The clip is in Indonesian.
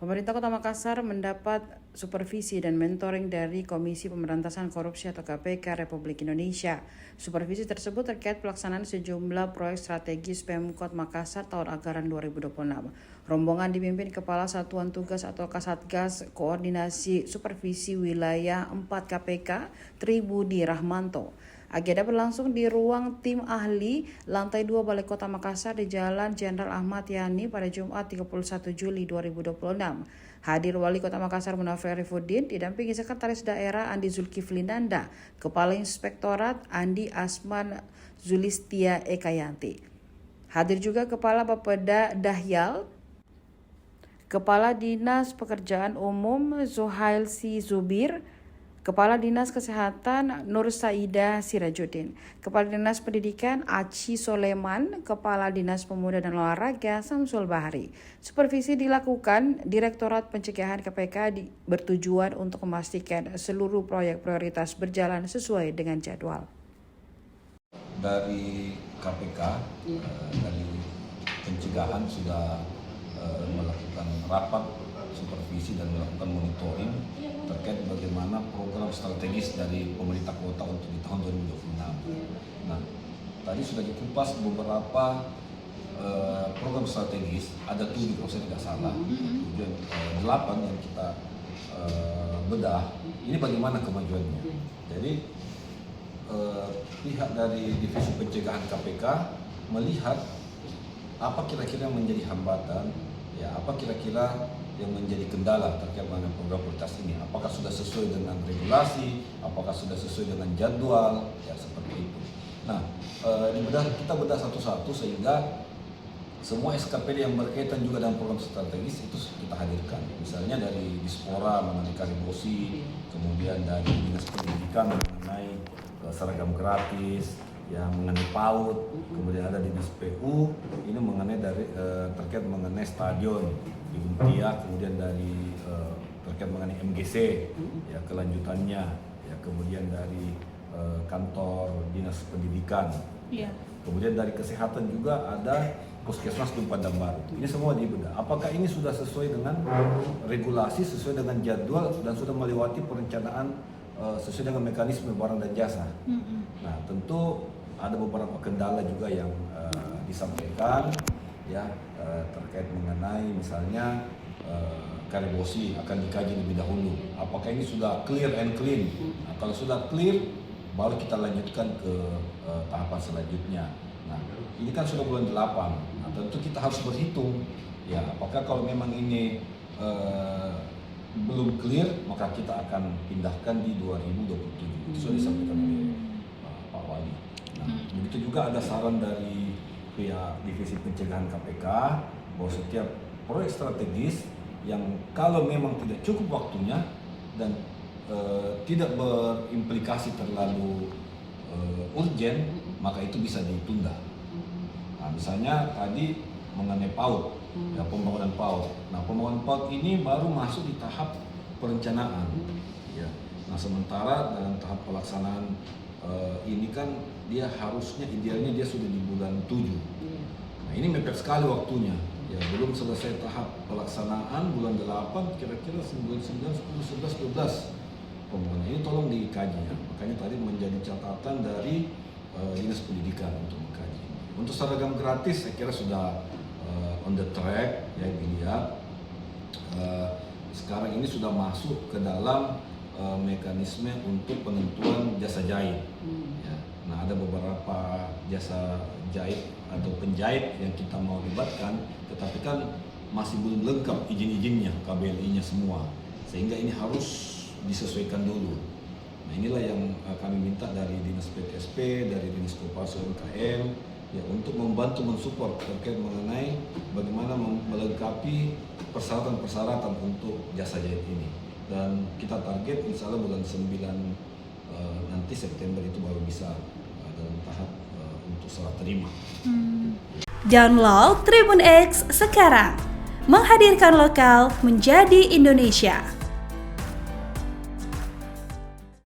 Pemerintah Kota Makassar mendapat supervisi dan mentoring dari Komisi Pemberantasan Korupsi atau KPK Republik Indonesia. Supervisi tersebut terkait pelaksanaan sejumlah proyek strategis Pemkot Makassar tahun anggaran 2026. Rombongan dipimpin Kepala Satuan Tugas atau Kasatgas Koordinasi Supervisi Wilayah 4 KPK, Tribudi Rahmanto. Agenda berlangsung di ruang tim ahli lantai 2 Balai Kota Makassar di Jalan Jenderal Ahmad Yani pada Jumat 31 Juli 2026. Hadir Wali Kota Makassar Munafri Arifudin didampingi Sekretaris Daerah Andi Zulkifli Nanda, Kepala Inspektorat Andi Asman Zulistia Ekayanti. Hadir juga Kepala Bapeda Dahyal, Kepala Dinas Pekerjaan Umum Zuhailsi Zubir, Kepala Dinas Kesehatan Nur Saida Sirajuddin, Kepala Dinas Pendidikan Aci Soleman, Kepala Dinas Pemuda dan Olahraga Samsul Bahri. Supervisi dilakukan Direktorat Pencegahan KPK bertujuan untuk memastikan seluruh proyek prioritas berjalan sesuai dengan jadwal. Dari KPK, dari pencegahan sudah melakukan rapat supervisi dan melakukan monitoring terkait bagaimana program strategis dari pemerintah kota untuk di tahun 2026. Nah, tadi sudah dikupas beberapa program strategis, ada 7 kalau saya tidak salah, kemudian 8 yang kita bedah. Ini bagaimana kemajuannya? Jadi pihak dari Divisi Pencegahan KPK melihat apa kira-kira yang menjadi hambatan, ya apa kira-kira yang menjadi kendala terkait dengan program prioritas ini. Apakah sudah sesuai dengan regulasi, apakah sudah sesuai dengan jadwal, ya seperti itu. Nah, kita bedah satu-satu sehingga semua SKPD yang berkaitan juga dengan program strategis itu kita hadirkan. Misalnya dari Dispora mengenai karibosi, kemudian dari Dinas Pendidikan mengenai seragam gratis, yang mengenai PAUD, kemudian ada Dinas PU, ini mengenai terkait mengenai stadion di Untia, kemudian dari terkait mengenai MGC, ya kelanjutannya, ya kemudian dari kantor Dinas Pendidikan, kemudian dari kesehatan juga ada Puskesmas Padang Baru. Ini semua dibedah. Apakah ini sudah sesuai dengan regulasi, sesuai dengan jadwal, dan sudah melewati perencanaan sesuai dengan mekanisme barang dan jasa. Nah, tentu ada beberapa kendala juga yang disampaikan, ya terkait mengenai misalnya karibosi akan dikaji lebih dahulu. Apakah ini sudah clear and clean? Nah, kalau sudah clear, baru kita lanjutkan ke tahapan selanjutnya. Nah, ini kan sudah bulan 8. Nah, tentu kita harus berhitung, ya apakah kalau memang ini belum clear, maka kita akan pindahkan di 2027. Itu sudah disampaikan oleh Pak Wali. Nah, begitu juga ada saran dari pihak Divisi Pencegahan KPK bahwa setiap proyek strategis yang kalau memang tidak cukup waktunya dan tidak berimplikasi terlalu urgen, maka itu bisa ditunda. Nah, misalnya tadi mengenai PAUD, ya pembangunan PAUD. Nah, pembangunan PAUD ini baru masuk di tahap perencanaan. Ya. Nah, sementara dalam tahap pelaksanaan ini kan dia harusnya idealnya dia sudah di bulan 7. Nah, ini mepet sekali waktunya. Ya, belum selesai tahap pelaksanaan bulan 8, kira-kira 9, 10, 11, 12 pembangunan. Ini tolong dikaji ya. Makanya tadi menjadi catatan dari Dinas Pendidikan untuk mengkaji. Untuk seragam gratis saya kira sudah on the track, ya dilihat. Sekarang ini sudah masuk ke dalam mekanisme untuk penentuan jasa jahit. Ya. Nah, ada beberapa jasa jahit atau penjahit yang kita mau libatkan, tetapi kan masih belum lengkap izin-izinnya, KBLI-nya semua, sehingga ini harus disesuaikan dulu. Nah, inilah yang kami minta dari Dinas PTSP, dari Dinas Koperasi UMKM, ya untuk membantu mensupport terkait mengenai bagaimana melengkapi persyaratan-persyaratan untuk jasa jahit ini. Dan kita target insya Allah bulan 9 nanti September itu baru bisa dalam tahap untuk serah terima. Download Tribun X sekarang, menghadirkan lokal menjadi Indonesia.